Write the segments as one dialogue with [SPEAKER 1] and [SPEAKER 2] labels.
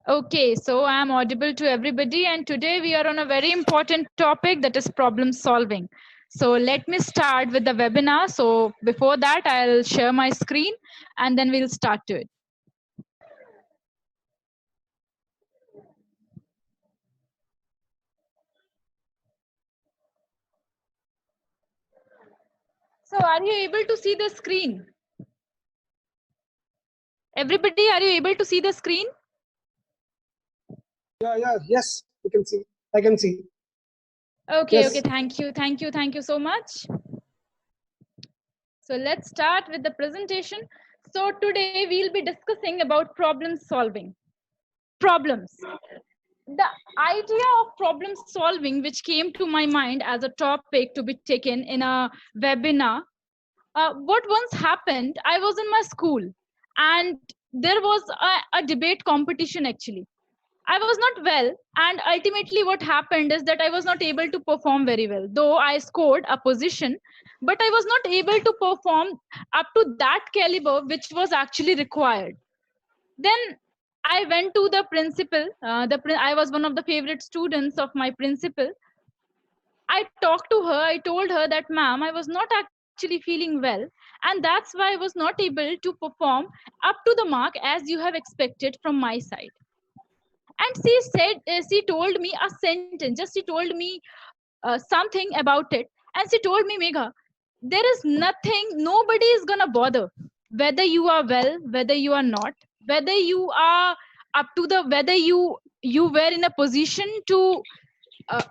[SPEAKER 1] Okay, so I'm audible to everybody, and today we are on a very important topic, that is problem solving. So let me start with the webinar. So before that, I'll share my screen and then we'll start to it. So are you able to see the screen? Everybody, are you able to see the screen?
[SPEAKER 2] Yes, you can see. I can see.
[SPEAKER 1] Okay,
[SPEAKER 2] Yes.
[SPEAKER 1] thank you so much. So let's start with the presentation. So today we'll be discussing about problem solving. Problems. The idea of problem solving, which came to my mind as a topic to be taken in a webinar, what once happened, I was in my school and there was a debate competition actually. I was not well, and ultimately, what happened is that I was not able to perform very well. Though I scored a position, but I was not able to perform up to that caliber which was actually required. Then I went to the principal. I was one of the favorite students of my principal. I talked to her. I told her that, ma'am, I was not actually feeling well, and that's why I was not able to perform up to the mark as you have expected from my side. And she said, she told me a sentence. Just she told me something about it, and she told me, Megha, there is nothing. Nobody is gonna bother whether you are well, whether you are not, whether you are up to the whether you were in a position to uh,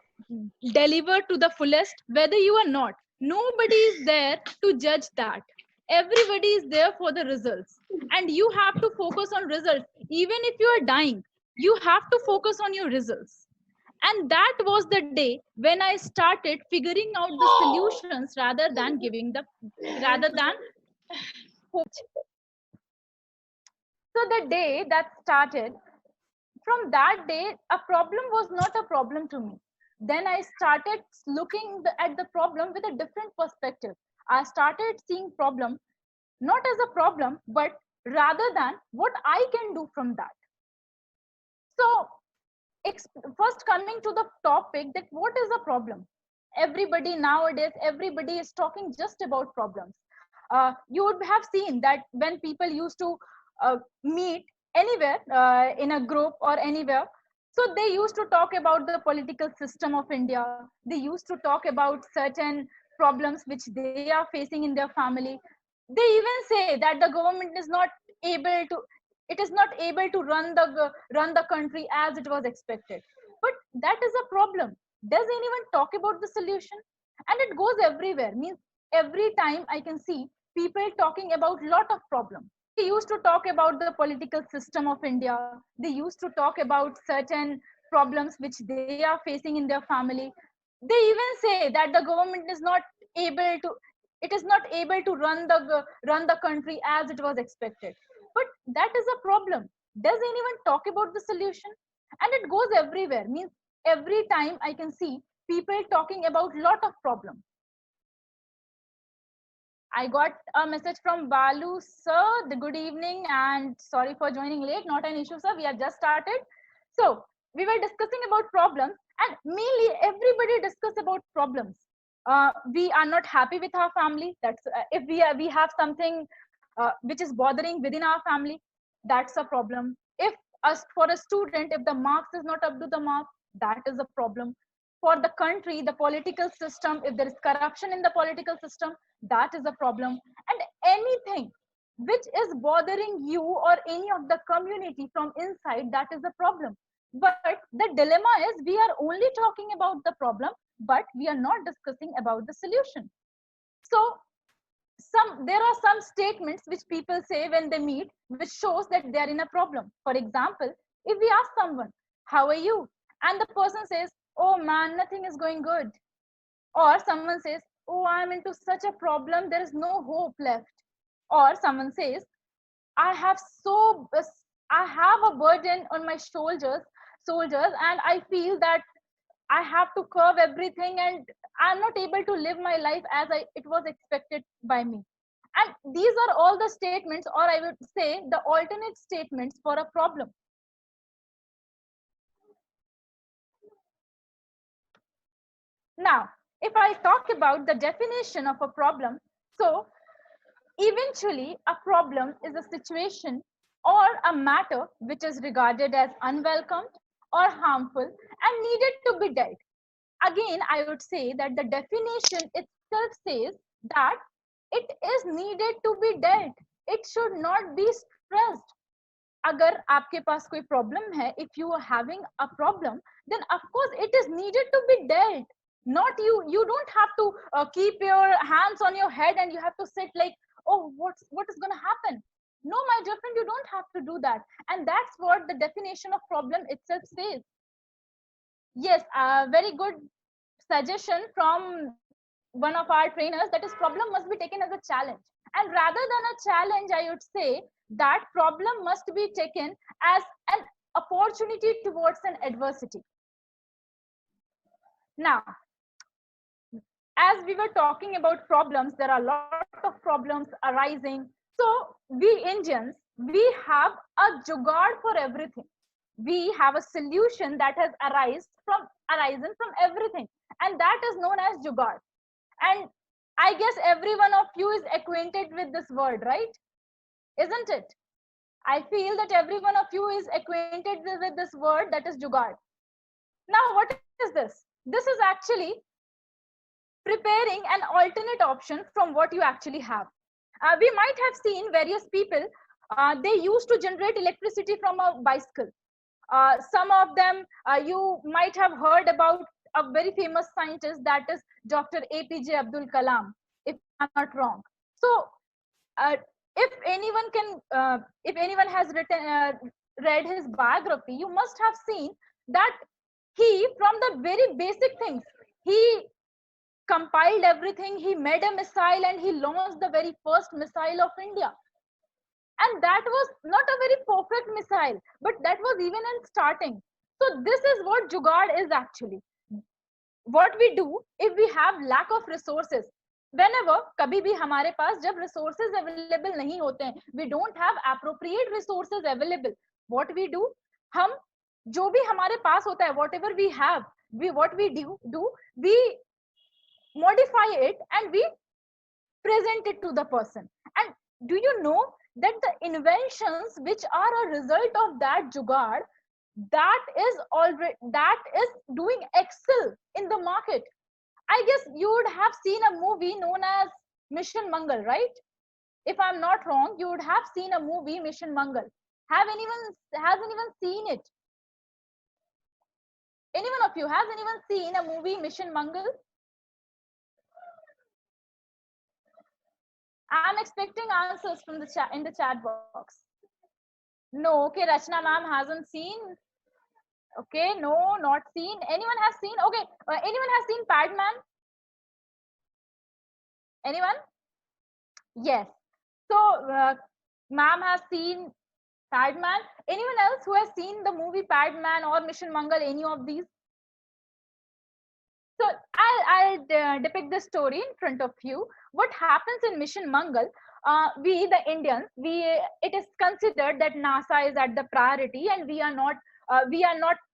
[SPEAKER 1] deliver to the fullest, whether you are not. Nobody is there to judge that. Everybody is there for the results, and you have to focus on results. Even if you are dying, you have to focus on your results. And that was the day when I started figuring out the solutions rather than so the day that started, from that day, a problem was not a problem to me. Then I started looking at the problem with a different perspective. I started seeing problem not as a problem, but rather than what I can do from that. So first, coming to the topic, that what is a problem? Everybody nowadays, everybody is talking just about problems. You would have seen that when people used to meet anywhere, in a group or anywhere, so they used to talk about the political system of India. They used to talk about certain problems which they are facing in their family. They even say that the government is not able to, it is not able to run the country as it was expected. But that is a problem. Does anyone talk about the solution? And it goes everywhere, means every time I can see people talking about lot of problems. They used to talk about the political system of India. They used to talk about certain problems which they are facing in their family. They even say that the government is not able to, it is not able to run the country as it was expected. But that is a problem. Does anyone talk about the solution? And it goes everywhere, means every time I can see people talking about lot of problems. I got a message from Balu, sir. The good evening and sorry for joining late. Not an issue, sir. We have just started. So we were discussing about problems, and mainly everybody discuss about problems. We are not happy with our family. That's if we have something which is bothering within our family. That's a problem. If us for a student, if the marks is not up to the mark, that is a problem. For the country, the political system, if there is corruption in the political system, that is a problem. And anything which is bothering you or any of the community from inside, that is a problem. But the dilemma is we are only talking about the problem, but we are not discussing about the solution. So there are some statements which people say when they meet, which shows that they are in a problem. For example, if we ask someone, how are you? And the person says, oh man, nothing is going good. Or someone says, oh, I'm into such a problem, there is no hope left. Or someone says, I have so I have a burden on my shoulders, and I feel that I have to curve everything, and I'm not able to live my life as it was expected by me. And these are all the statements, or I would say the alternate statements for a problem. Now, if I talk about the definition of a problem, so eventually a problem is a situation or a matter which is regarded as unwelcomed or harmful and needed to be dealt. Again, I would say that the definition itself says that it is needed to be dealt. It should not be stressed. अगर आपके पास कोई problem है, if you are having a problem, then of course it is needed to be dealt. Not you don't have to keep your hands on your head and you have to sit like, oh, what is going to happen? No, my dear friend, you don't have to do that. And that's what the definition of problem itself says. Yes, a very good suggestion from one of our trainers, that is problem must be taken as a challenge. And rather than a challenge, I would say that problem must be taken as an opportunity towards an adversity. Now, as we were talking about problems, there are a lot of problems arising. So we Indians, we have a jugaad for everything. We have a solution that has arisen from everything, and that is known as jugaad. And I guess every one of you is acquainted with this word, right? Isn't it? I feel that every one of you is acquainted with this word, that is jugaad. Now, what is this? This is actually preparing an alternate option from what you actually have. We might have seen various people, they used to generate electricity from a bicycle. Some of them, you might have heard about a very famous scientist, that is Dr. APJ Abdul Kalam, if I'm not wrong. So, if anyone has read his biography, you must have seen that he, from the very basic things, he compiled everything, he made a missile and he launched the very first missile of India. And that was not a very perfect missile, but that was even in starting. So this is what jugaad is actually. What we do if we have lack of resources. Whenever, कभी भी हमारे पास जब resources available नहीं होते हैं, we don't have appropriate resources available. What we do, हम जो भी हमारे पास होता है, whatever we have, what we do, we modify it and we present it to the person. And do you know that the inventions which are a result of that jugaad, that is doing excel in the market. I guess you would have seen a movie known as Mission Mangal, right? If I'm not wrong, you would have seen a movie, Mission Mangal. Has anyone seen it? Anyone of you, has anyone seen a movie, Mission Mangal? I'm expecting answers from the chat in the chat box. No, okay, Rachna ma'am hasn't seen. Okay, no, not seen. Anyone has seen? Okay, anyone has seen Padman? Anyone? Yes. So, ma'am has seen Padman. Anyone else who has seen the movie Padman or Mission Mangal, any of these? So, I'll depict the story in front of you. What happens in Mission Mangal? We, the Indians, it is considered that NASA is at the priority, and we are not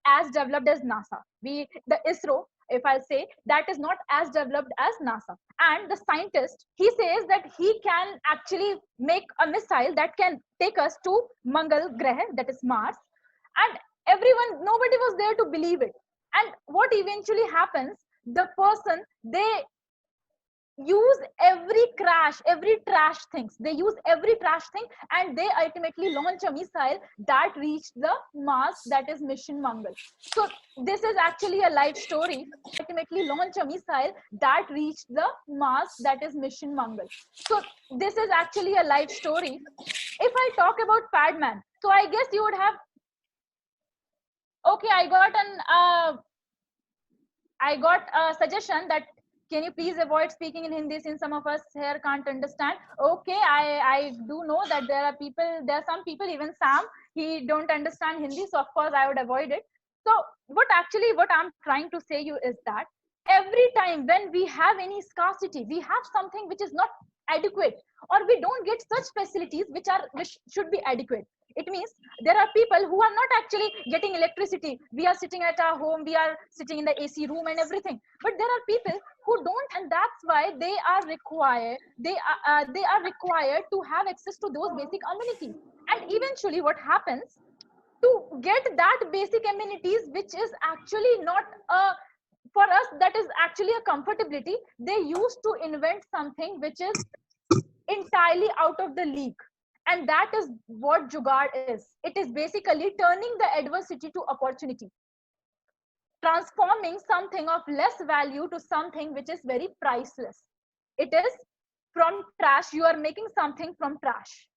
[SPEAKER 1] as developed as NASA. The ISRO, if I'll say, that is not as developed as NASA. And the scientist, he says that he can actually make a missile that can take us to Mangal Graha, that is Mars. And nobody was there to believe it. And what eventually happens, the person, they use every trash things. They use every trash thing, and they ultimately launch a missile that reached the Mars, that is Mission Mangal. So this is actually a life story. Ultimately launch a missile that reached the Mars, that is Mission Mangal. So this is actually a life story. If I talk about Padman, so I guess you would have. Okay, I got a suggestion that, can you please avoid speaking in Hindi since some of us here can't understand? Okay, I do know that there are some people, even Sam, he don't understand Hindi, so of course I would avoid it. So what I'm trying to say you is that every time when we have any scarcity, we have something which is not adequate, or we don't get such facilities which should be adequate. It means there are people who are not actually getting electricity. We are sitting at our home, we are sitting in the AC room and everything, but there are people who don't, and that's why they are required to have access to those basic amenities. And eventually what happens, to get that basic amenities, which is actually not for us, that is actually a comfortability, they used to invent something which is entirely out of the league. And that is what jugaad is. It is basically turning the adversity to opportunity, transforming something of less value to something which is very priceless. It is from trash, you are making something from trash.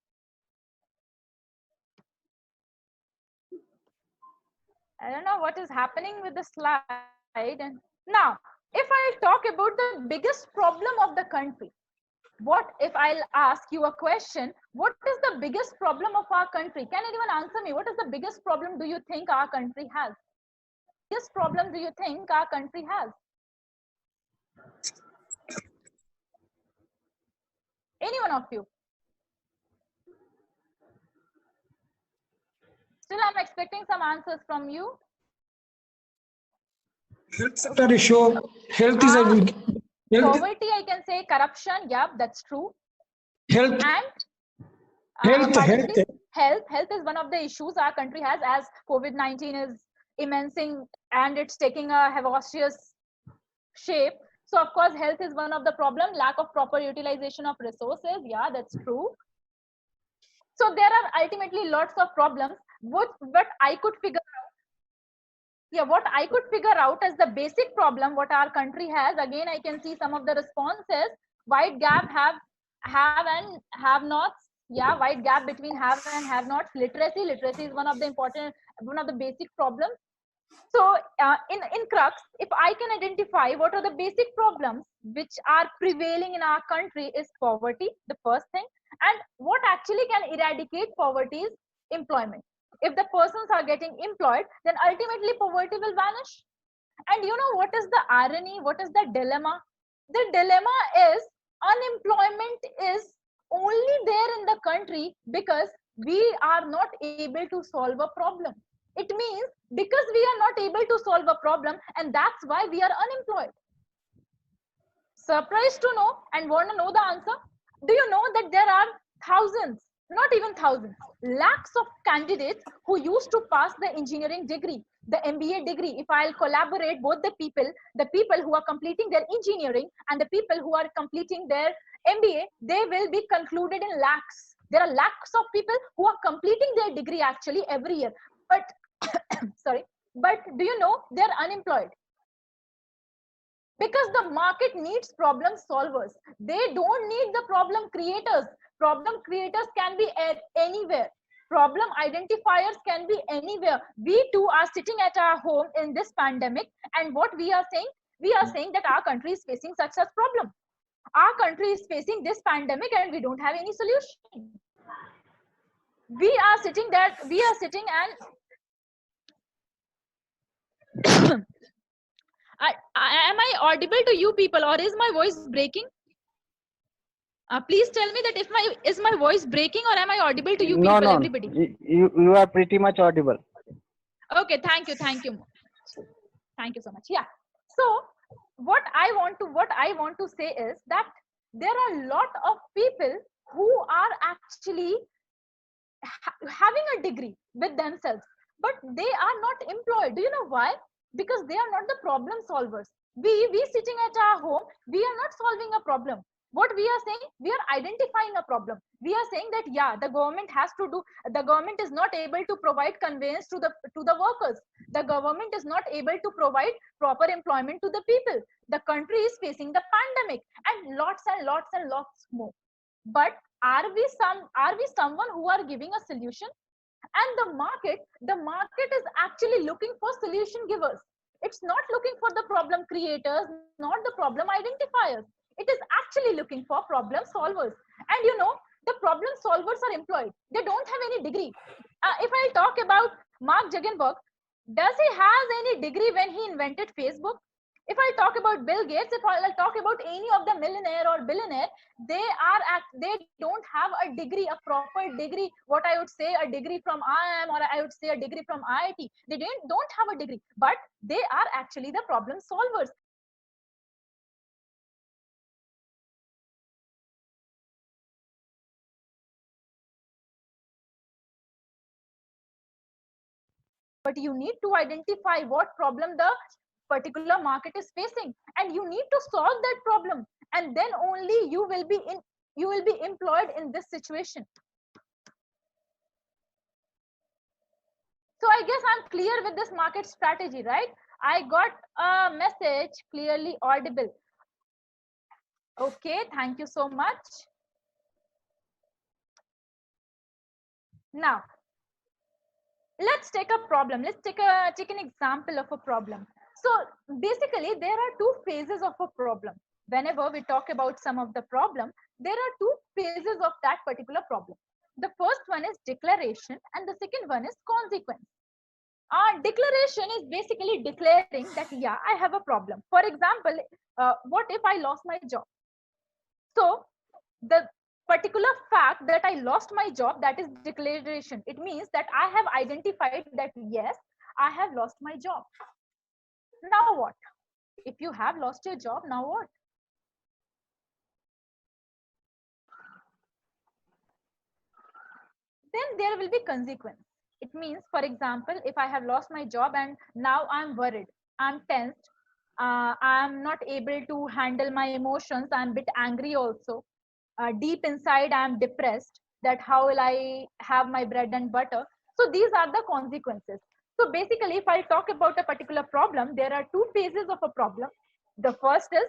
[SPEAKER 1] I don't know what is happening with the slide. And now, if I talk about the biggest problem of the country, what if I'll ask you a question, what is the biggest problem of our country? Can anyone answer me? What is the biggest problem do you think our country has? Biggest problem do you think our country has? Any one of you? Still, I'm expecting some answers from you.
[SPEAKER 2] Health sector issue. Health is a health.
[SPEAKER 1] Poverty, I can say corruption. Yeah, that's true.
[SPEAKER 2] Health.
[SPEAKER 1] And
[SPEAKER 2] Health.
[SPEAKER 1] Health is one of the issues our country has, as COVID-19 is immensing and it's taking a hellacious shape. So of course, health is one of the problem. Lack of proper utilization of resources. Yeah, that's true. So there are ultimately lots of problems. What I could figure out. Yeah, what I could figure out as the basic problem what our country has. Again, I can see some of the responses. Wide gap, have and have nots. Yeah, wide gap between have and have nots. Literacy is one of the basic problems. So in crux, if I can identify what are the basic problems which are prevailing in our country, is poverty, the first thing. And what actually can eradicate poverty is employment. If the persons are getting employed, then ultimately poverty will vanish. And you know what is the irony? What is the dilemma? The dilemma is unemployment is only there in the country because we are not able to solve a problem. It means because we are not able to solve a problem, and that's why we are unemployed. Surprised to know and want to know the answer? Do you know that there are thousands, not even thousands, lakhs of candidates who used to pass the engineering degree, the MBA degree? If I'll collaborate both the people who are completing their engineering and the people who are completing their MBA, they will be concluded in lakhs. There are lakhs of people who are completing their degree actually every year. But sorry, but do you know they're unemployed? Because the market needs problem solvers. They don't need the problem creators. Problem creators can be anywhere. Problem identifiers can be anywhere. We too are sitting at our home in this pandemic, and what we are saying? We are saying that our country is facing such problem. Our country is facing this pandemic and we don't have any solution. We are sitting and am I audible to you people, or is my voice breaking? Please tell me that is my voice breaking, or am I audible to you people?
[SPEAKER 3] No.
[SPEAKER 1] Everybody.
[SPEAKER 3] You are pretty much audible.
[SPEAKER 1] Okay, thank you so much. Yeah. So what I want to say is that there are a lot of people who are actually having a degree with themselves, but they are not employed. Do you know why? Because they are not the problem solvers. We sitting at our home, we are not solving a problem. What we are saying, we are identifying a problem. We are saying that yeah, the government is not able to provide conveyance to the workers. The government is not able to provide proper employment to the people. The country is facing the pandemic and lots more. But are we someone who are giving a solution? And the market is actually looking for solution givers. It's not looking for the problem creators, not the problem identifiers. It is actually looking for problem solvers. And you know, the problem solvers are employed. They don't have any degree. If I talk about Mark Zuckerberg, does he has any degree when he invented Facebook? If I talk about Bill Gates, if I'll talk about any of the millionaire or billionaire, they don't have a degree, a proper degree, what I would say a degree from IIM, or I would say a degree from IIT. They don't have a degree, but they are actually the problem solvers. But you need to identify what problem the particular market is facing, and you need to solve that problem, and then only you will be employed in this situation. So I guess I'm clear with this market strategy, right? I got a message clearly audible. Okay, thank you so much. Now let's take a problem. Let's take an example of a problem. So basically there are two phases of a problem. Whenever we talk about some of the problem, there are two phases of that particular problem. The first one is declaration and the second one is consequence. Declaration is basically declaring that, yeah, I have a problem. For example, what if I lost my job? So the particular fact that I lost my job, that is declaration. It means that I have identified that, yes, I have lost my job. Now what? If you have lost your job, now what? Then there will be consequence. It means, for example, if I have lost my job and now I'm worried, I'm tensed, I'm not able to handle my emotions, I'm a bit angry also. Deep inside, I'm depressed, that how will I have my bread and butter? So these are the consequences. So basically, if I talk about a particular problem, there are two phases of a problem. The first is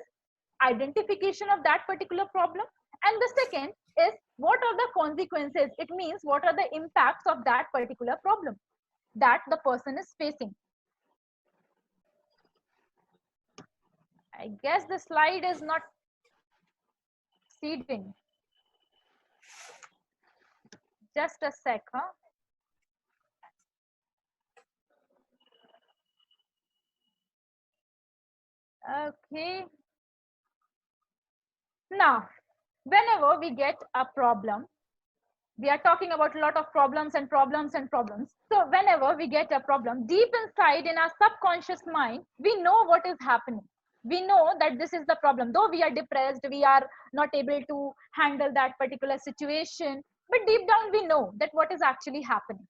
[SPEAKER 1] identification of that particular problem, and the second is what are the consequences. It means what are the impacts of that particular problem that the person is facing. I guess the slide is not seeding. Just a sec, huh? Okay. Now, whenever we get a problem, we are talking about a lot of problems and problems and problems. So whenever we get a problem, deep inside in our subconscious mind, we know what is happening. We know that this is the problem. Though we are depressed, we are not able to handle that particular situation, but deep down we know that what is actually happening.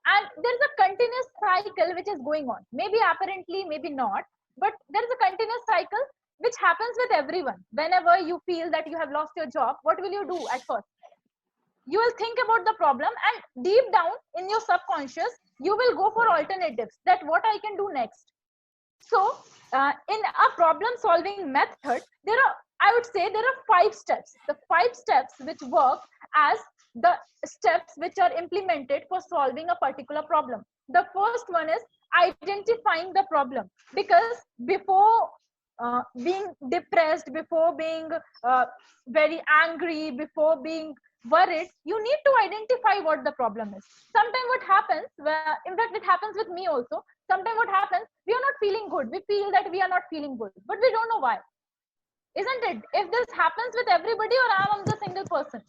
[SPEAKER 1] And there's a continuous cycle which is going on. Maybe apparently, maybe not, but there is a continuous cycle which happens with everyone. Whenever you feel that you have lost your job, what will you do at first? You will think about the problem, and deep down in your subconscious, you will go for alternatives, that what I can do next. So in a problem solving method, there are, I would say, there are 5 steps. The 5 steps which work as the steps which are implemented for solving a particular problem. The first one is identifying the problem, because before being depressed, before being very angry, before being worried, you need to identify what the problem is. Sometimes what happens, in fact it happens with me also, sometimes what happens, we are not feeling good, we feel that we are not feeling good, but we don't know why, isn't it? If this happens with everybody, or I'm the single person,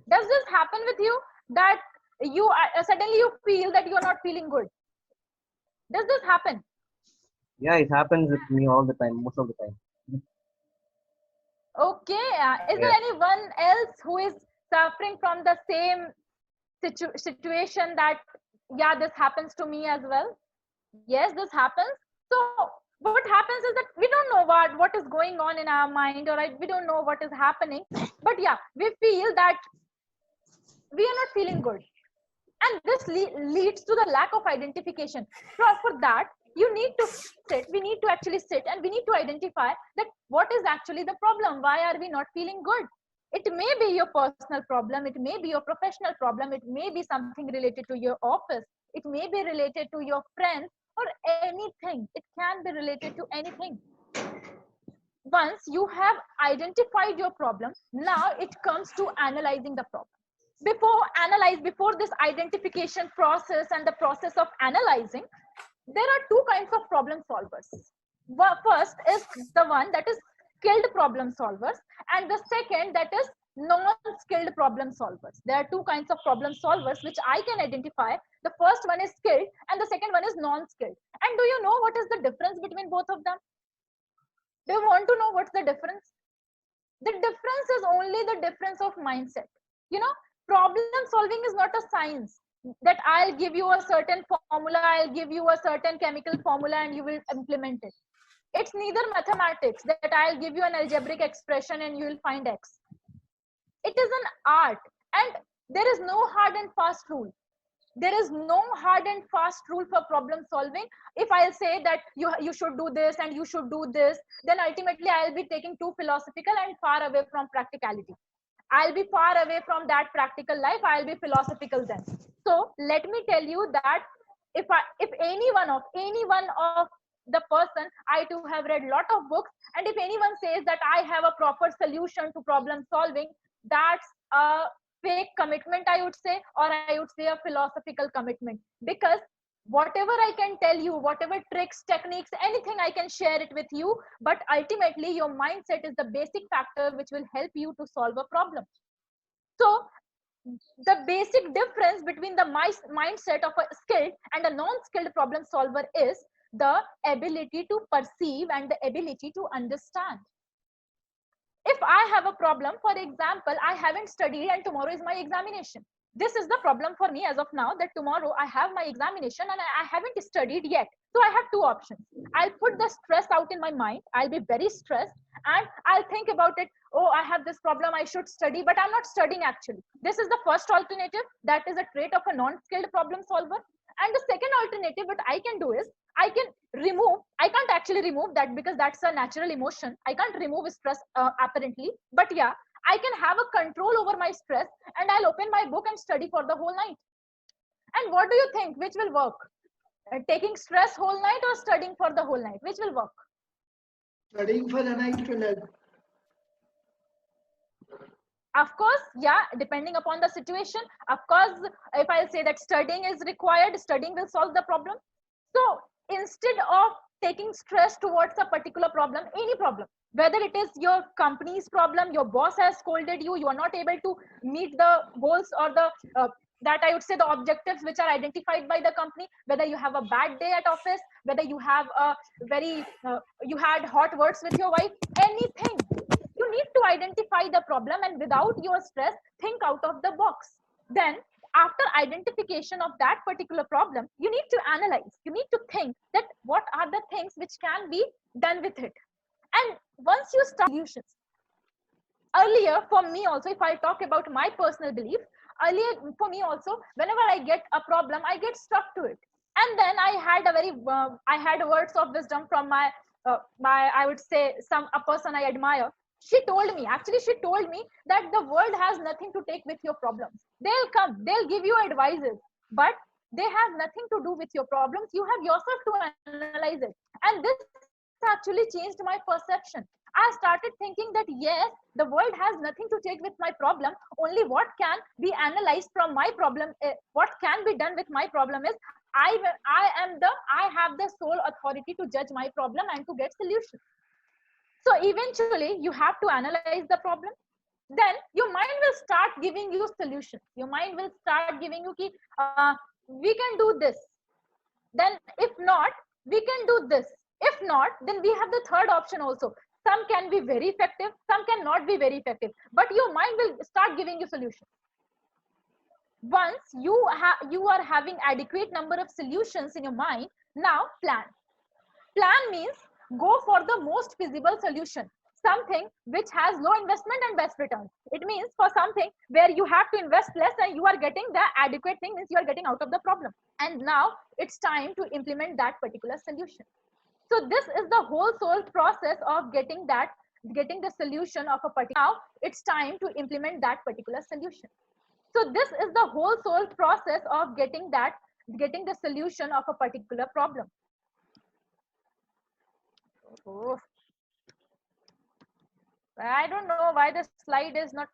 [SPEAKER 1] does this happen with you, that you suddenly you feel that you are not feeling good? Does this happen?
[SPEAKER 3] Yeah, it happens with me all the time, most of the time.
[SPEAKER 1] Okay, is there anyone else who is suffering from the same situation, that yeah, this happens to me as well? Yes, this happens. So what happens is that we don't know what is going on in our mind, or we don't know what is happening, but yeah, we feel that we are not feeling good, and this leads to the lack of identification. For that, you need to sit, we need to actually sit, and we need to identify that what is actually the problem, why are we not feeling good. It may be your personal problem, it may be your professional problem, it may be something related to your office, it may be related to your friends, or anything. It can be related to anything. Once you have identified your problem, now it comes to analyzing the problem. Before this identification process and the process of analyzing, there are two kinds of problem solvers. First is the one that is skilled problem solvers, and the second that is non-skilled problem solvers. There are two kinds of problem solvers which I can identify. The first one is skilled and the second one is non-skilled. And do you know what is the difference between both of them? Do you want to know what's the difference? The difference is only the difference of mindset. You know, problem solving is not a science that I'll give you a certain formula, I'll give you a certain chemical formula and you will implement it. It's neither mathematics that I'll give you an algebraic expression and you will find X. It is an art, and there is no hard and fast rule. There is no hard and fast rule for problem solving. If I'll say that you should do this and you should do this, then ultimately I'll be taking too philosophical and far away from practicality. I'll be far away from that practical life. I'll be philosophical then. So let me tell you that if any one of the person, I too have read lot of books, and if anyone says that I have a proper solution to problem solving, that's a fake commitment, I would say, or I would say a philosophical commitment. Because whatever I can tell you, whatever tricks, techniques, anything I can share it with you, but ultimately your mindset is the basic factor which will help you to solve a problem. So the basic difference between the mindset of a skilled and a non-skilled problem solver is the ability to perceive and the ability to understand. If I have a problem, for example, I haven't studied and tomorrow is my examination. This is the problem for me as of now, that tomorrow I have my examination and I haven't studied yet. So I have two options. I'll put the stress out in my mind. I'll be very stressed and I'll think about it. Oh, I have this problem, I should study, but I'm not studying actually. This is the first alternative. That is a trait of a non-skilled problem solver. And the second alternative, what I can do is I can't actually remove that because that's a natural emotion. I can't remove stress apparently, but yeah, I can have a control over my stress and I'll open my book and study for the whole night. And what do you think? Which will work? Taking stress whole night or studying for the whole night? Which will work?
[SPEAKER 4] Studying for the night will help.
[SPEAKER 1] Of course, yeah, depending upon the situation. Of course, if I'll say that studying is required, studying will solve the problem. So instead of taking stress towards a particular problem, any problem, whether it is your company's problem, your boss has scolded you, you are not able to meet the goals or the that I would say the objectives which are identified by the company, whether you have a bad day at office, whether you have a you had hot words with your wife, anything, you need to identify the problem and without your stress, think out of the box. Then after identification of that particular problem, you need to analyze, you need to think that what are the things which can be done with it. And once you start solutions, earlier for me also, if I talk about my personal belief, earlier for me also, whenever I get a problem, I get stuck to it. And then I had I had words of wisdom from my I would say a person I admire. She told me that the world has nothing to take with your problems. They'll come, they'll give you advices, but they have nothing to do with your problems. You have yourself to analyze it. And this actually changed my perception. I started thinking that yes, the world has nothing to take with my problem. Only what can be analyzed from my problem, what can be done with my problem is I have the sole authority to judge my problem and to get solutions. So eventually you have to analyze the problem. Then your mind will start giving you solutions. Your mind will start giving you we can do this. Then if not, we can do this. If not, then we have the third option also. Some can be very effective, some cannot be very effective, but your mind will start giving you solutions. Once you are having adequate number of solutions in your mind, now plan means go for the most feasible solution, something which has low investment and best returns. It means for something where you have to invest less and you are getting the adequate thing, means you are getting out of the problem. And now it's time to implement that particular solution. So this is the whole soul process of getting the solution of a particular. Now it's time to implement that particular solution. So this is the whole soul process of getting the solution of a particular problem. Oh. I don't know why the slide is not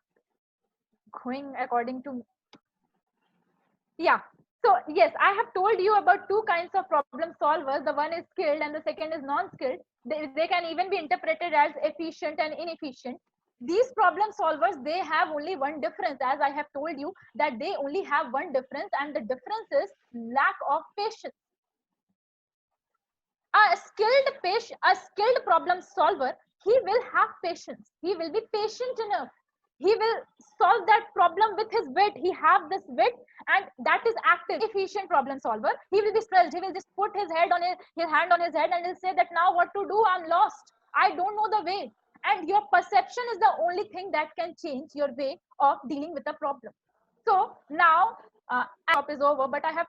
[SPEAKER 1] going according to. Yeah. So yes, I have told you about two kinds of problem solvers. The one is skilled and the second is non-skilled. They can even be interpreted as efficient and inefficient. These problem solvers, they have only one difference, as I have told you, that they only have one difference, and the difference is lack of patience. A skilled problem solver, he will have patience. He will be patient enough. He will solve that problem with his wit. He have this wit, and that is active. Efficient problem solver, he will be stressed. He will just put his hand on his head and he'll say that now what to do? I'm lost. I don't know the way. And your perception is the only thing that can change your way of dealing with a problem. So now talk is over, but I have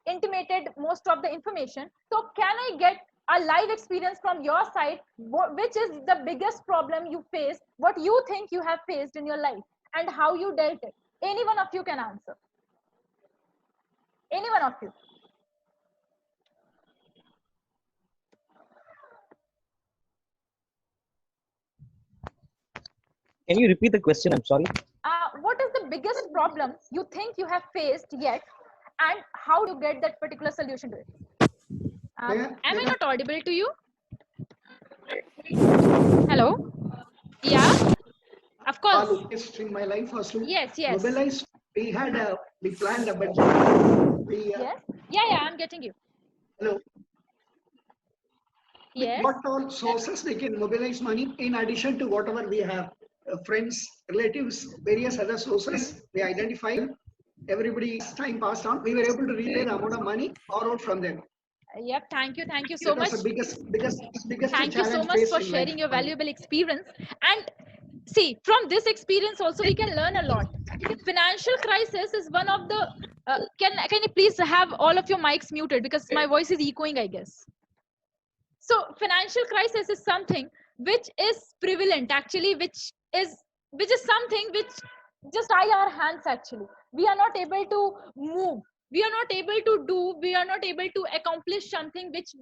[SPEAKER 1] intimated most of the information. So can I get a live experience from your side? Which is the biggest problem you faced? What you think you have faced in your life and how you dealt it? Any one of you can answer. Any one of you.
[SPEAKER 3] Can you repeat the question? I'm sorry.
[SPEAKER 1] What is the biggest problem you think you have faced yet, and how do you get that particular solution to it? Am I not audible to you? Hello? Yeah? Of course.
[SPEAKER 4] In my life was to
[SPEAKER 1] Yes.
[SPEAKER 4] mobilize. We planned a budget.
[SPEAKER 1] Yes? Yeah, I'm getting you.
[SPEAKER 4] Hello.
[SPEAKER 1] Yes.
[SPEAKER 4] What all sources we can mobilize money in addition to whatever we have, friends, relatives, various other sources we identified. Everybody's time passed on. We were able to repay the amount of money borrowed from them.
[SPEAKER 1] Yep, thank you so much.
[SPEAKER 4] The biggest
[SPEAKER 1] Thank you so
[SPEAKER 4] challenge
[SPEAKER 1] much
[SPEAKER 4] faced
[SPEAKER 1] for
[SPEAKER 4] in
[SPEAKER 1] sharing
[SPEAKER 4] life.
[SPEAKER 1] your valuable experience. And see, from this experience also we can learn a lot. Financial crisis is one of the can you please have all of your mics muted, because my voice is echoing, I guess. So financial crisis is something which is prevalent, actually, which is something which just tie our hands. Actually, we are not able to move, we are not able to do, we are not able to accomplish something which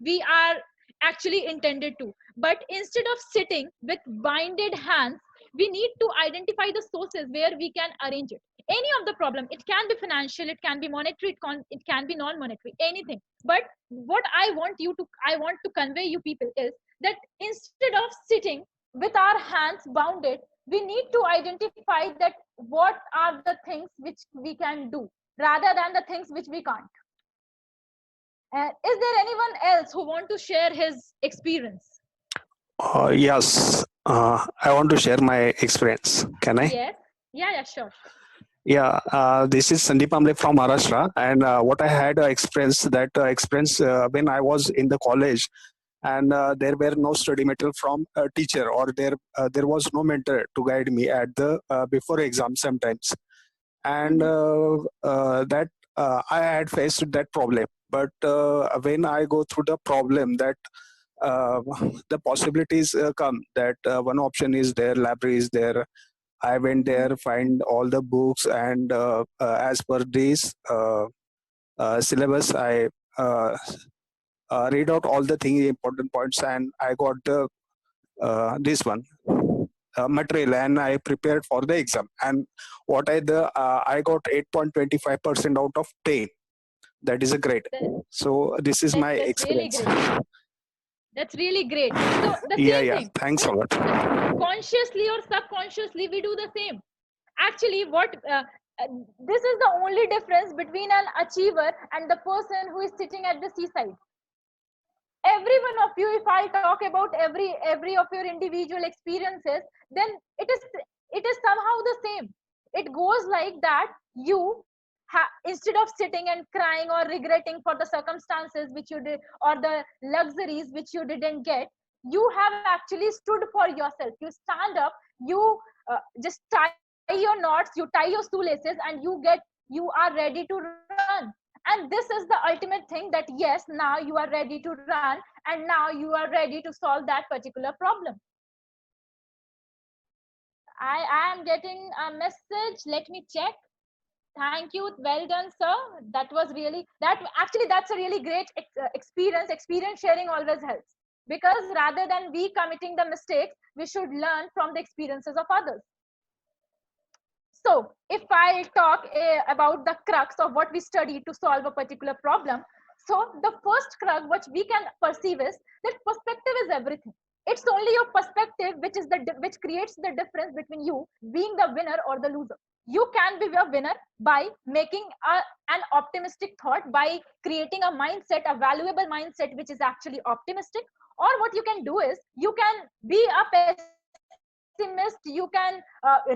[SPEAKER 1] we are actually intended to. But instead of sitting with binded hands, we need to identify the sources where we can arrange it. Any of the problem, it can be financial, it can be monetary, it can be non-monetary, anything. But what I want to convey you people is that instead of sitting with our hands bounded, we need to identify that what are the things which we can do rather than the things which we can't. Is there anyone else who want to share his experience?
[SPEAKER 5] Yes, I want to share my experience. Can I?
[SPEAKER 1] Yes. Yeah, sure.
[SPEAKER 5] Yeah, this is Sandeep Amle from Maharashtra, and what I had experience when I was in the college, and there were no study material from a teacher, or there was no mentor to guide me at the before exam sometimes, and that I had faced that problem. But when I go through the problem, that the possibilities come, that one option is there, library is there. I went there, find all the books, and as per this syllabus, I read out all the important points, and I got the this one material, and I prepared for the exam. And what I got 8.25% out of 10. That is a great. So this is my experience.
[SPEAKER 1] Really great. That's really great. So the same thing.
[SPEAKER 5] Thanks a lot.
[SPEAKER 1] Consciously or subconsciously, we do the same. Actually, this is the only difference between an achiever and the person who is sitting at the seaside. Every one of you, if I talk about every of your individual experiences, then it is somehow the same. It goes like that. You instead of sitting and crying or regretting for the circumstances which you did or the luxuries which you didn't get, you have actually stood for yourself. You stand up, you just tie your knots, you tie your shoelaces, and you are ready to run. And this is the ultimate thing, that yes, now you are ready to run, and now you are ready to solve that particular problem. I am getting a message. Let me check. Thank you. Well done, sir. That's a really great experience. Experience sharing always helps, because rather than we committing the mistakes, we should learn from the experiences of others. So if I talk about the crux of what we study to solve a particular problem, so the first crux which we can perceive is that perspective is everything. It's only your perspective which creates the difference between you being the winner or the loser. You can be a winner by making an optimistic thought, by creating a mindset, a valuable mindset which is actually optimistic. Or what you can do is you can be a pessimist. You can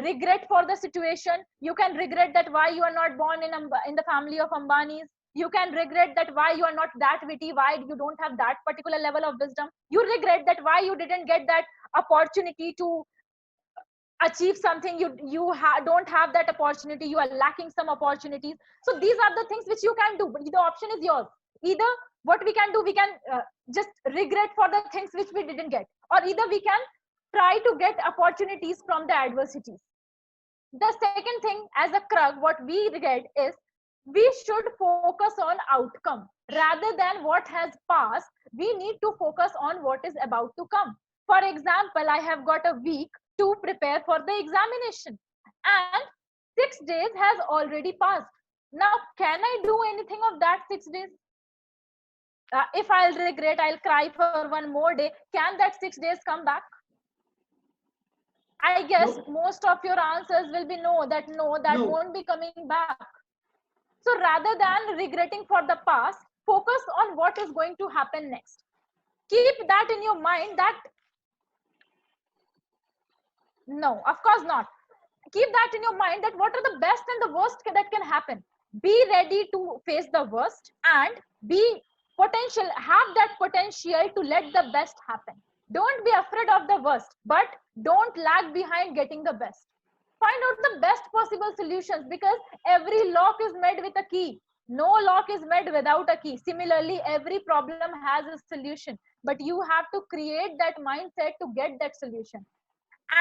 [SPEAKER 1] regret for the situation. You can regret that why you are not born in the family of Ambanis. You can regret that why you are not that witty, why you don't have that particular level of wisdom. You regret that why you didn't get that opportunity to achieve something. Don't have that opportunity. You are lacking some opportunities. So these are the things which you can do, but the option is yours. Either what we can do, we can just regret for the things which we didn't get, or either we can try to get opportunities from the adversities. The second thing as a crux, what we get is we should focus on outcome rather than what has passed. We need to focus on what is about to come. For example, I have got a week to prepare for the examination and 6 days has already passed. Now, can I do anything of that 6 days? If I'll regret, I'll cry for one more day. Can that 6 days come back? I guess most of your answers will be no, that won't be coming back. So rather than regretting for the past, focus on what is going to happen next. Keep that in your mind that, no, of course not. Keep that in your mind that what are the best and the worst that can happen. Be ready to face the worst and have that potential to let the best happen. Don't be afraid of the worst, but don't lag behind getting the best. Find out the best possible solutions, because every lock is made with a key. No lock is made without a key. Similarly, every problem has a solution, but you have to create that mindset to get that solution.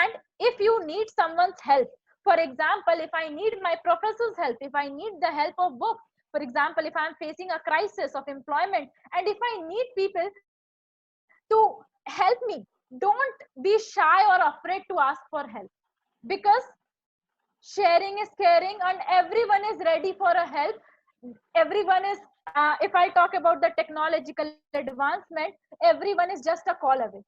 [SPEAKER 1] And if you need someone's help, for example, if I need my professor's help, if I need the help of books, for example, if I'm facing a crisis of employment, and if I need people to help me, don't be shy or afraid to ask for help, because sharing is caring and everyone is ready for a help. Everyone is, if I talk about the technological advancement, everyone is just a call away.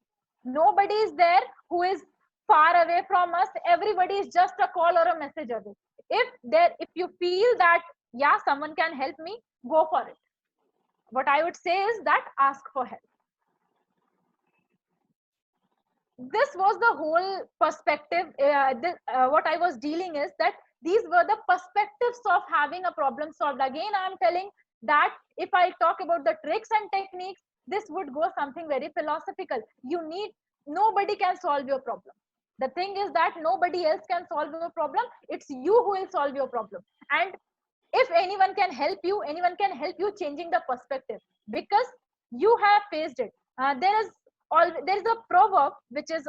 [SPEAKER 1] Nobody is there who is far away from us. Everybody is just a call or a message away. If you feel that, yeah, someone can help me, go for it. What I would say is that ask for help. This was the whole perspective. What I was dealing is that these were the perspectives of having a problem solved. Again, I'm telling that if I talk about the tricks and techniques, this would go something very philosophical. Nobody can solve your problem. The thing is that nobody else can solve your problem. It's you who will solve your problem. And if anyone can help you changing the perspective, because you have faced it. There is a proverb which is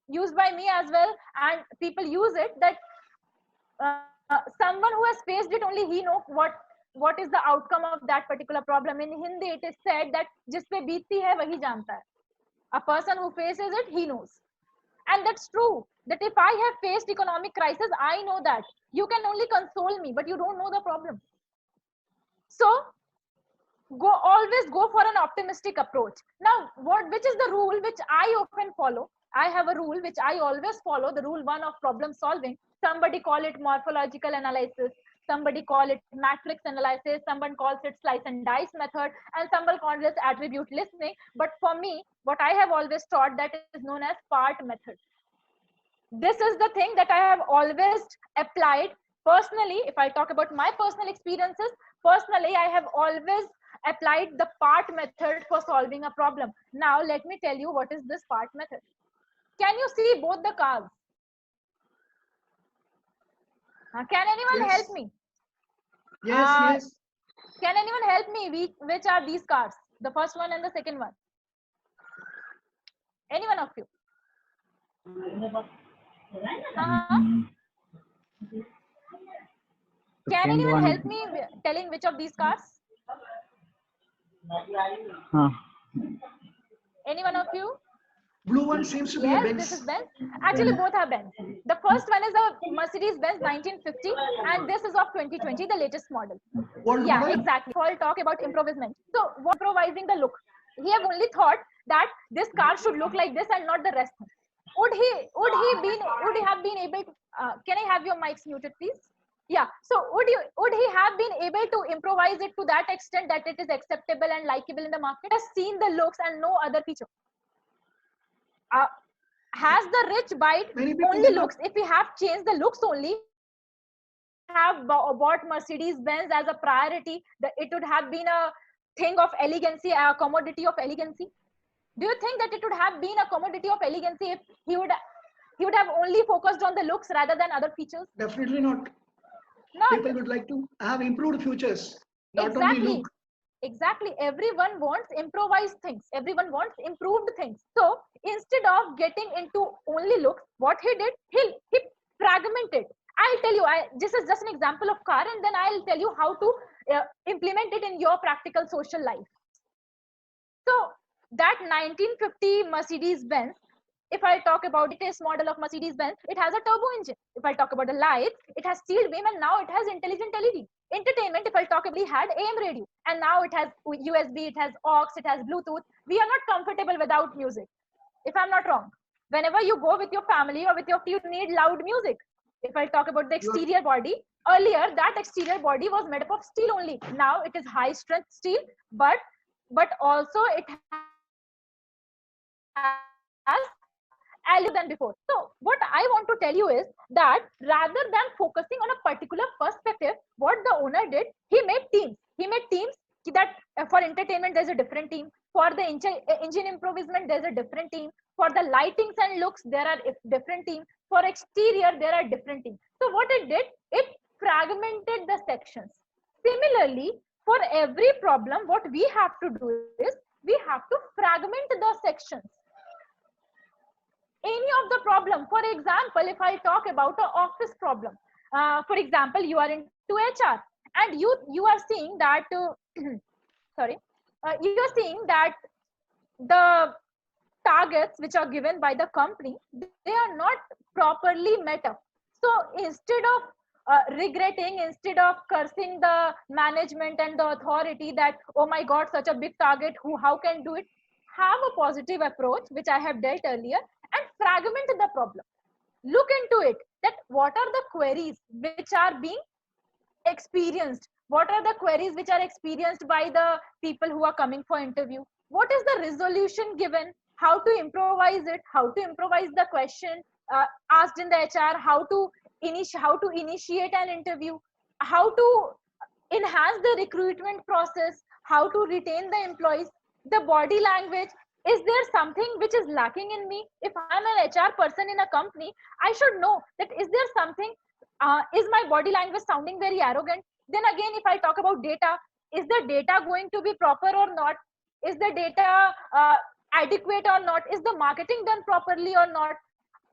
[SPEAKER 1] used by me as well, and people use it, that someone who has faced it, only he knows what is the outcome of that particular problem. In Hindi, it is said that jis pe beeti hai wahi janta hai. A person who faces it, he knows. And that's true, that if I have faced economic crisis, I know that. You can only console me, but you don't know the problem. So always go for an optimistic approach. Now, which is the rule which I often follow? I have a rule which I always follow, the rule 1 of problem solving. Somebody call it morphological analysis, somebody call it matrix analysis, someone calls it slice and dice method, and somebody calls it attribute listening. But for me, what I have always taught, that is known as part method. This is the thing that I have always applied personally. If I talk about my personal experiences, personally, I have always applied the part method for solving a problem. Now, let me tell you what is this part method. Can you see both the cars? Can anyone help me?
[SPEAKER 4] Yes.
[SPEAKER 1] Can anyone help me? Which are these cars? The first one and the second one. Any one of you? Can anyone help me telling which of these cars? Any one of you?
[SPEAKER 4] Blue one seems to be a
[SPEAKER 1] Yes,
[SPEAKER 4] Benz.
[SPEAKER 1] this is Benz. Actually, both are Benz. The first one is a Mercedes-Benz 1950, and this is of 2020, the latest model.
[SPEAKER 4] What
[SPEAKER 1] Yeah,
[SPEAKER 4] model?
[SPEAKER 1] exactly. All talk about improvisement. So, what improvising the look? He have only thought that this car should look like this and not the rest. Would he have been able to? Can I have your mics muted, please? Yeah. So, would he have been able to improvise it to that extent that it is acceptable and likable in the market? Has seen the looks and no other feature. Has the rich bite
[SPEAKER 4] Many people
[SPEAKER 1] only
[SPEAKER 4] did not-
[SPEAKER 1] looks? If we have changed the looks only, have bought Mercedes-Benz as a priority, that it would have been a thing of elegancy, a commodity of elegancy. Do you think that it would have been a commodity of elegancy if he would have only focused on the looks rather than other features?
[SPEAKER 4] Definitely not.
[SPEAKER 1] Not
[SPEAKER 4] People would like to have improved futures, not only
[SPEAKER 1] exactly.
[SPEAKER 4] look.
[SPEAKER 1] Exactly. Everyone wants improvised things. Everyone wants improved things. So instead of getting into only looks, what he did, he fragmented. I'll tell you, this is just an example of car, and then I'll tell you how to implement it in your practical social life. So that 1950 Mercedes-Benz, if I talk about the latest model of Mercedes-Benz, it has a turbo engine. If I talk about the lights, it has steel beam, and now it has intelligent LED. Entertainment, if I talk about, it had AM radio, and now it has USB, it has aux, it has Bluetooth. We are not comfortable without music, if I'm not wrong. Whenever you go with your family or with your you need loud music. If I talk about the exterior body, earlier that exterior body was made up of steel only. Now it is high strength steel, but also it has earlier than before. So what I want to tell you is that rather than focusing on a particular perspective, what the owner did, he made teams. He made teams that for entertainment there's a different team, for the engine improvement there's a different team, for the lightings and looks there are different team, for exterior there are different teams. So what it did, it fragmented the sections. Similarly, for every problem, what we have to do is we have to fragment the sections. Any of the problem, for example, if I talk about an office problem, for example, you are into HR and you are seeing that sorry, you are seeing that the targets which are given by the company, they are not properly met up. So instead of regretting, instead of cursing the management and the authority that, oh my God, such a big target, how can do it? Have a positive approach, which I have dealt earlier, and fragment the problem. Look into it, that what are the queries which are being experienced? What are the queries which are experienced by the people who are coming for interview? What is the resolution given? How to improvise it? How to improvise the question asked in the HR? How to initiate an interview? How to enhance the recruitment process? How to retain the employees? The body language. Is there something which is lacking in me? If I'm an HR person in a company, I should know that is there something, is my body language sounding very arrogant? Then again, if I talk about data, is the data going to be proper or not? Is the data adequate or not? Is the marketing done properly or not?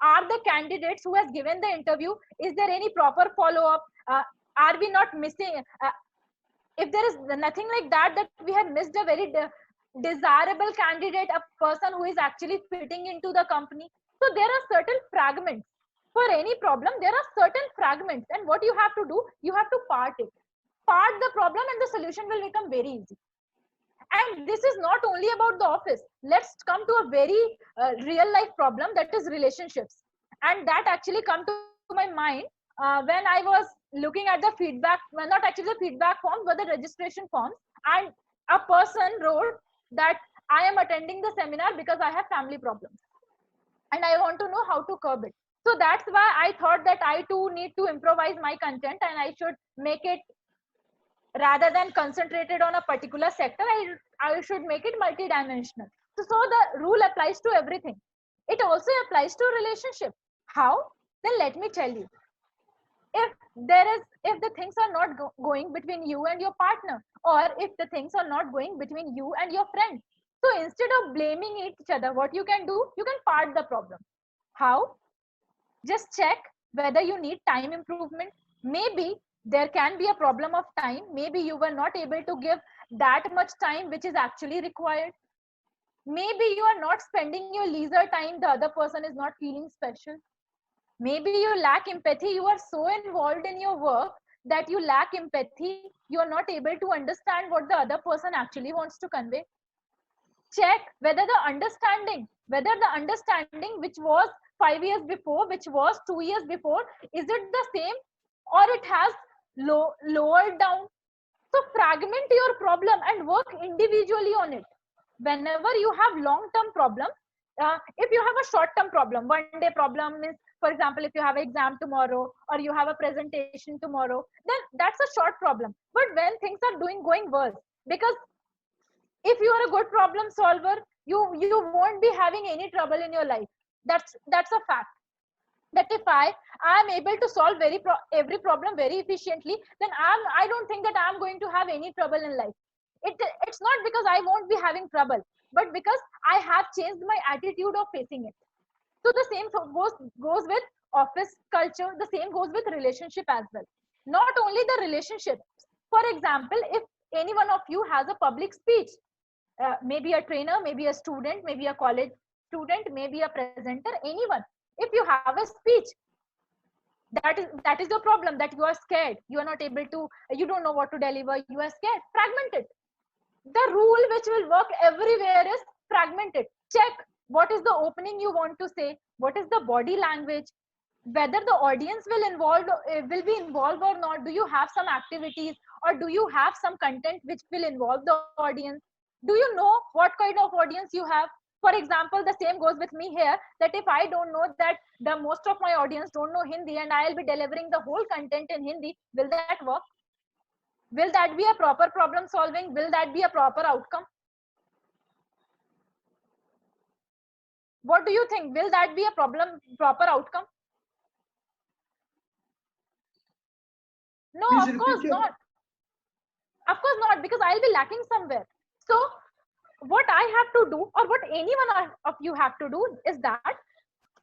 [SPEAKER 1] Are the candidates who has given the interview, is there any proper follow-up? Are we not missing? If there is nothing like that, that we have missed a very desirable candidate, a person who is actually fitting into the company. So there are certain fragments. For any problem, there are certain fragments, and what you have to do, you have to part it. Part the problem and the solution will become very easy. And this is not only about the office. Let's come to a very real life problem, that is relationships. And that actually come to my mind when I was looking at the feedback, well, not actually the feedback forms, but the registration forms. And a person wrote that I am attending the seminar because I have family problems and I want to know how to curb it. So that's why I thought that I too need to improvise my content, and I should make it, rather than concentrated on a particular sector, I should make it multidimensional. So the rule applies to everything. It also applies to relationship. How? Then let me tell you. If the things are not going between you and your partner, or if the things are not going between you and your friend, so instead of blaming each other, what you can do, you can part the problem. How? Just check whether you need time improvement. Maybe there can be a problem of time. Maybe you were not able to give that much time which is actually required. Maybe you are not spending your leisure time, the other person is not feeling special. Maybe you lack empathy, you are so involved in your work that you lack empathy, you are not able to understand what the other person actually wants to convey. Check whether the understanding which was 5 years before, which was 2 years before, is it the same or it has lowered down. So fragment your problem and work individually on it. Whenever you have long-term problem, if you have a short-term problem, one-day problem means, for example, if you have an exam tomorrow or you have a presentation tomorrow, then that's a short problem. But when things are going worse, because if you are a good problem solver, you won't be having any trouble in your life. That's a fact. That if I am able to solve every problem very efficiently, then I don't think that I'm going to have any trouble in life. It's not because I won't be having trouble, but because I have changed my attitude of facing it. So the same goes with office culture. The same goes with relationship as well. Not only the relationship. For example, if any one of you has a public speech, maybe a trainer, maybe a student, maybe a college student, maybe a presenter, anyone. If you have a speech, that is the problem, that you are scared, you are not able to, you don't know what to deliver, you are scared. Fragment it. The rule which will work everywhere is fragment it. Check what is the opening you want to say, what is the body language, whether the audience will be involved or not. Do you have some activities or do you have some content which will involve the audience? Do you know what kind of audience you have? For example, the same goes with me here, that if I don't know that the most of my audience don't know Hindi and I'll be delivering the whole content in Hindi, will that work? Will that be a proper problem solving? Will that be a proper outcome? What do you think? Will that be a proper outcome? No,
[SPEAKER 4] Please
[SPEAKER 1] of course not. Of course not, because I'll be lacking somewhere. So what I have to do, or what anyone of you have to do, is that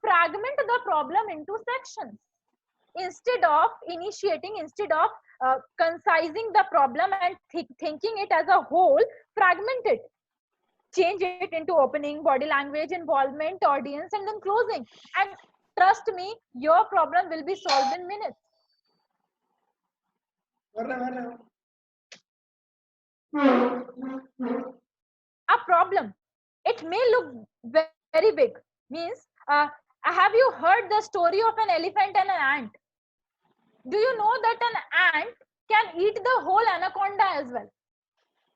[SPEAKER 1] fragment the problem into sections. Instead of concising the problem and thinking it as a whole, fragment it. Change it into opening, body language, involvement, audience, and then closing. And trust me, your problem will be solved in minutes. A problem, it may look very big. Means, have you heard the story of an elephant and an ant? Do you know that an ant can eat the whole anaconda as well?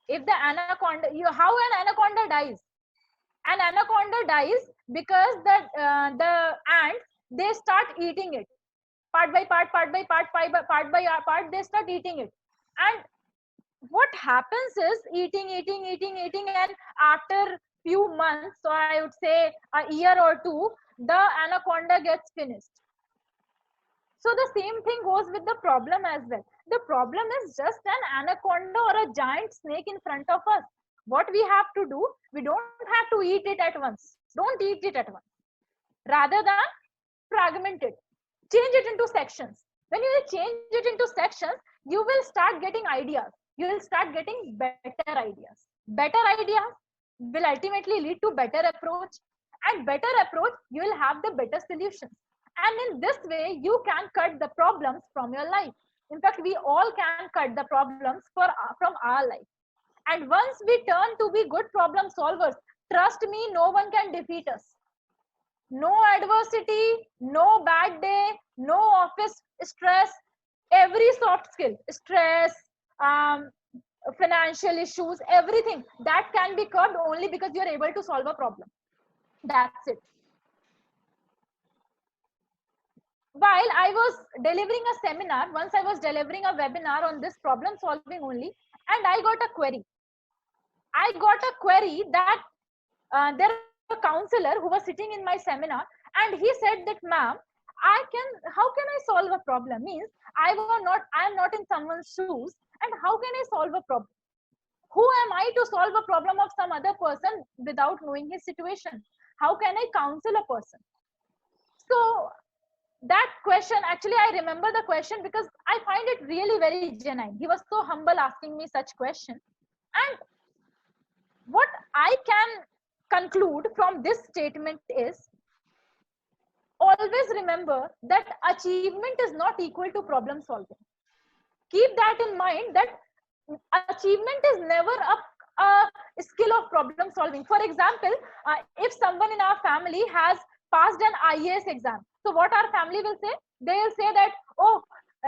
[SPEAKER 1] If the anaconda, how an anaconda dies? An anaconda dies because the ants, they start eating it. Part by part, they start eating it. And what happens is eating, and after few months, or I would say a year or two, the anaconda gets finished. So the same thing goes with the problem as well. The problem is just an anaconda or a giant snake in front of us. What we have to do, we don't have to eat it at once. Don't eat it at once. Rather than fragment it. Change it into sections. When you change it into sections, you will start getting ideas. You will start getting better ideas. Better ideas will ultimately lead to better approach. And better approach, you will have the better solutions. And in this way, you can cut the problems from your life. In fact, we all can cut the problems from our life. And once we turn to be good problem solvers, trust me, no one can defeat us. No adversity, no bad day, no office stress, every soft skill, stress, financial issues, everything that can be curbed only because you're able to solve a problem. That's it. While I was delivering a seminar, once I was delivering a webinar on this problem solving only, and I got a query. I got a query that there was a counselor who was sitting in my seminar, and he said that, ma'am, how can I solve a problem? Means I am not in someone's shoes, and how can I solve a problem? Who am I to solve a problem of some other person without knowing his situation? How can I counsel a person? So that question, actually, I remember the question because I find it really very genuine. He was so humble asking me such question. And what I can conclude from this statement is, always remember that achievement is not equal to problem solving. Keep that in mind, that achievement is never a skill of problem solving. For example, if someone in our family has passed an IAS exam, so what our family will say? They will say that, oh,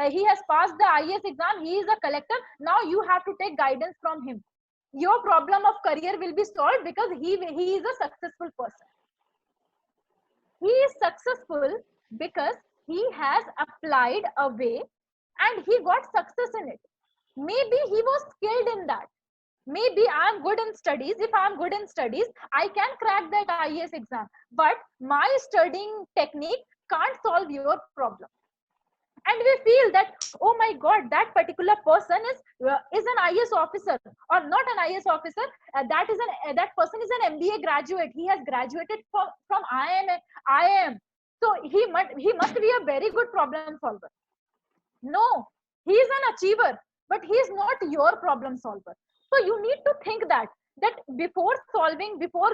[SPEAKER 1] he has passed the IAS exam, he is a collector, now you have to take guidance from him. Your problem of career will be solved because he is a successful person. He is successful because he has applied a way and he got success in it. Maybe he was skilled in that. Maybe I'm good in studies. If I'm good in studies, I can crack that IAS exam. But my studying technique can't solve your problem. And we feel that, oh my God, that particular person is an IAS officer, or not an IAS officer. That person is an MBA graduate. He has graduated from IIM. So he must be a very good problem solver. No, he is an achiever, but he is not your problem solver. So you need to think that before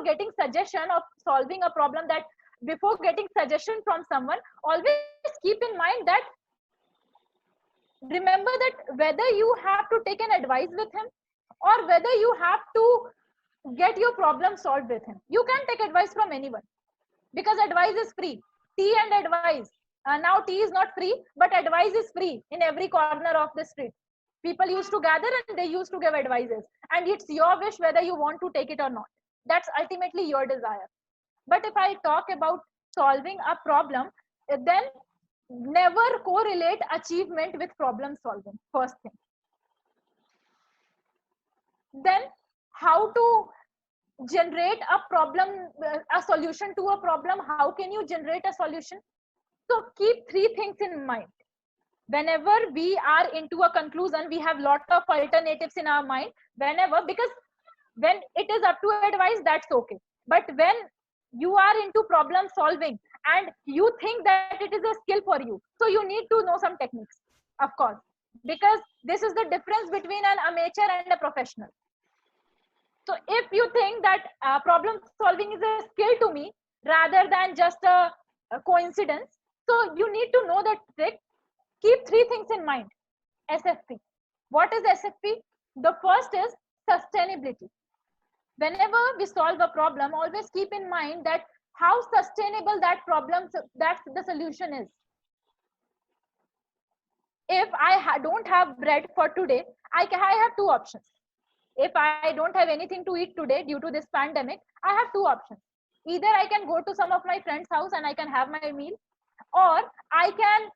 [SPEAKER 1] getting suggestion of solving a problem, that before getting suggestion from someone, always keep in mind that, remember that whether you have to take an advice with him or whether you have to get your problem solved with him. You can take advice from anyone because advice is free. Tea and advice. Now tea is not free, but advice is free in every corner of the street. People used to gather and they used to give advices. And it's your wish whether you want to take it or not. That's ultimately your desire. But if I talk about solving a problem, then never correlate achievement with problem solving, first thing. Then how to generate a solution to a problem? How can you generate a solution? So keep three things in mind. Whenever we are into a conclusion, we have lot of alternatives in our mind. Because when it is up to advice, that's okay. But when you are into problem solving and you think that it is a skill for you, so you need to know some techniques, of course, because this is the difference between an amateur and a professional. So if you think that problem solving is a skill to me rather than just a coincidence, so you need to know that trick. Keep three things in mind. SFP. What is SFP? The first is sustainability. Whenever we solve a problem, always keep in mind that how sustainable that problem, that the solution is. If I don't have bread for today, I have two options. If I don't have anything to eat today due to this pandemic, I have two options. Either I can go to some of my friends' house and I can have my meal, or I can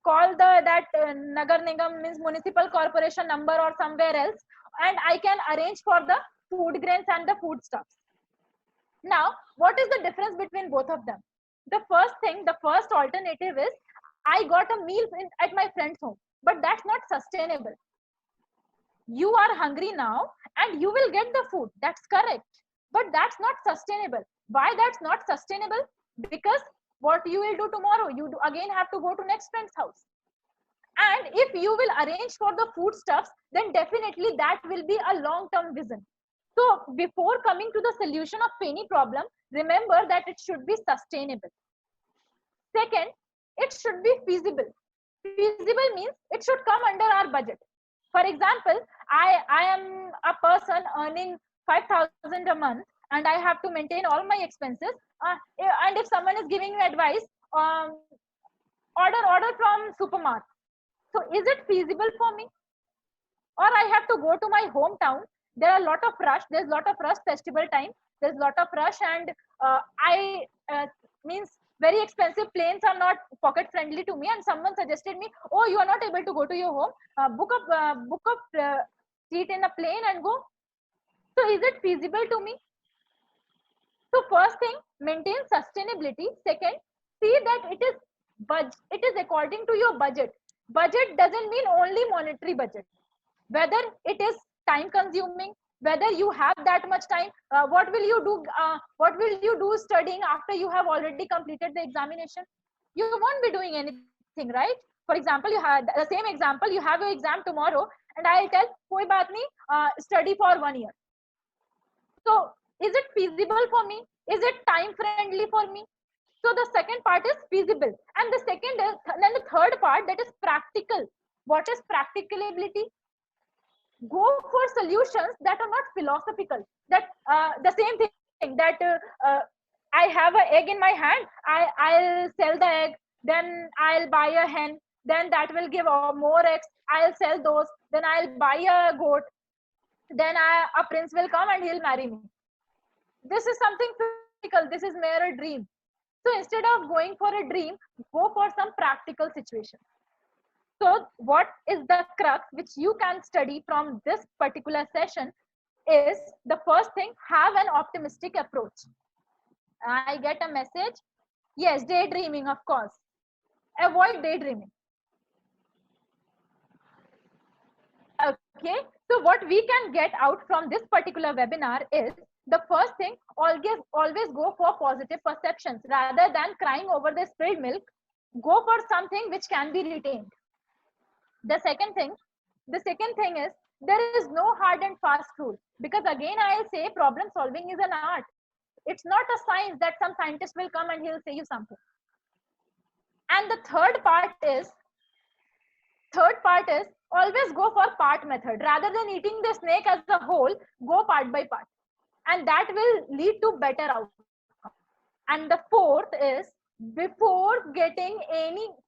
[SPEAKER 1] call that Nagar Nigam, means municipal corporation number or somewhere else, and I can arrange for the food grains and the foodstuffs. Now, what is the difference between both of them? The first alternative is I got a meal at my friend's home, but that's not sustainable. You are hungry now and you will get the food. That's correct. But that's not sustainable. Why that's not sustainable? Because what you will do tomorrow, you again have to go to next friend's house. And if you will arrange for the foodstuffs, then definitely that will be a long-term vision. So before coming to the solution of any problem, remember that it should be sustainable. Second, it should be feasible. Feasible means it should come under our budget. For example, I am a person earning 5,000 a month and I have to maintain all my expenses. And if someone is giving me advice, order from supermarket. So is it feasible for me? Or I have to go to my hometown. There are a lot of rush. There's a lot of rush festival time. There's a lot of rush, and means very expensive planes are not pocket friendly to me. And someone suggested me, oh, you are not able to go to your home. Book up seat in a plane and go. So is it feasible to me? So first thing, maintain sustainability. Second, see that it is according to your budget. Budget doesn't mean only monetary budget. Whether it is time consuming, whether you have that much time, what will you do? What will you do studying after you have already completed the examination? You won't be doing anything, right? For example, you have the same example. You have your exam tomorrow, and I'll tell, koi baat nahi, study for 1 year. So Is it feasible for me? Is it time friendly for me? So the second part is feasible, and the second is, then the third part, that is practical. What is practicability? Go for solutions that are not philosophical. That the same thing that I have an egg in my hand, I'll sell the egg, then I'll buy a hen, then that will give more eggs, I'll sell those, then I'll buy a goat, then a prince will come and he'll marry me. This is something physical, this is mere a dream. So instead of going for a dream, go for some practical situation. So what is the crux which you can study from this particular session is, the first thing, have an optimistic approach. I get a message. Yes, daydreaming, of course. Avoid daydreaming. Okay, so what we can get out from this particular webinar is, the first thing, always go for positive perceptions. Rather than crying over the spilled milk, go for something which can be retained. The second thing is, there is no hard and fast rule, because again I'll say problem solving is an art. It's not a science that some scientist will come and he'll say you something. And the third part is always go for part method. Rather than eating the snake as a whole, go part by part, and that will lead to better outcome. And the fourth is, before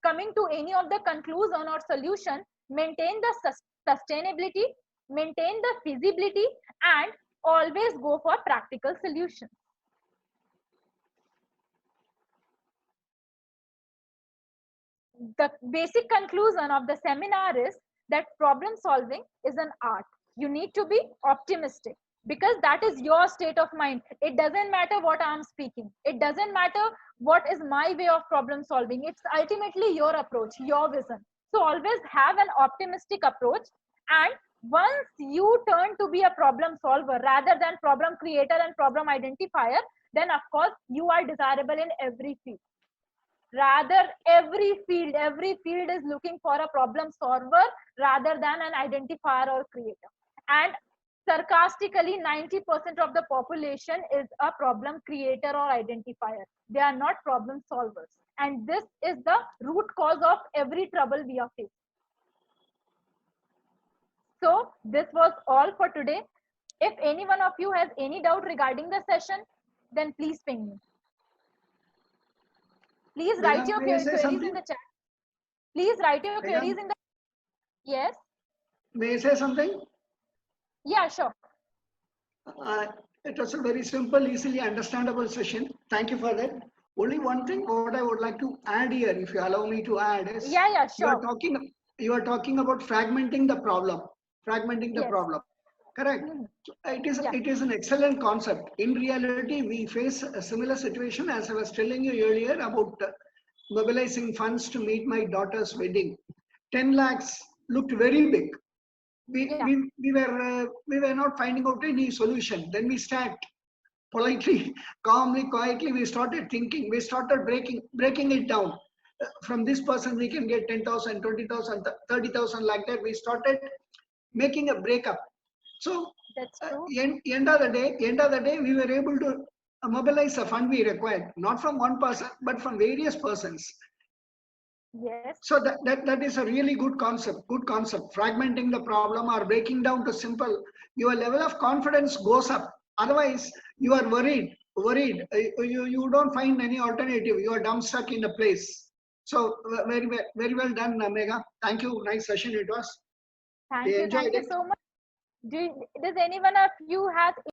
[SPEAKER 1] coming to any of the conclusion or solution, maintain the sustainability, maintain the feasibility, and always go for practical solutions. The basic conclusion of the seminar is that problem solving is an art. You need to be optimistic, because that is your state of mind. It doesn't matter what I'm speaking. It doesn't matter what is my way of problem solving. It's ultimately your approach, your vision. So always have an optimistic approach. And once you turn to be a problem solver rather than problem creator and problem identifier, then of course you are desirable in every field. Rather, every field is looking for a problem solver rather than an identifier or creator. And sarcastically, 90% of the population is a problem creator or identifier. They are not problem solvers. And this is the root cause of every trouble we are facing. So this was all for today. If any one of you has any doubt regarding the session, then please ping me. Please write your queries in the chat. Please write your queries in the... Yes?
[SPEAKER 4] May I say something?
[SPEAKER 1] Yeah, sure.
[SPEAKER 4] It was a very simple, easily understandable session. Thank you for that. Only one thing what I would like to add here, if you allow me to add, is
[SPEAKER 1] yeah, sure.
[SPEAKER 4] You are talking about fragmenting the problem.
[SPEAKER 1] Yes.
[SPEAKER 4] Problem. Correct. It is an excellent concept. In reality, we face a similar situation as I was telling you earlier about mobilizing funds to meet my daughter's wedding. 10 lakhs looked very big. We were not finding out any solution. Then we start politely, calmly, quietly. We started thinking. We started breaking it down. From this person, we can get 10,000, 20,000, 30,000, like that. We started making a breakup. So,
[SPEAKER 1] that's true.
[SPEAKER 4] End of the day, we were able to mobilize a fund we required, not from one person, but from various persons.
[SPEAKER 1] Yes.
[SPEAKER 4] So that is a really good concept. Fragmenting the problem or breaking down to simple. Your level of confidence goes up. Otherwise, you are worried. You don't find any alternative. You are dumbstruck in a place. So very well done, Megha. Thank you. Nice session it was.
[SPEAKER 1] Thank you so much. Does anyone of you have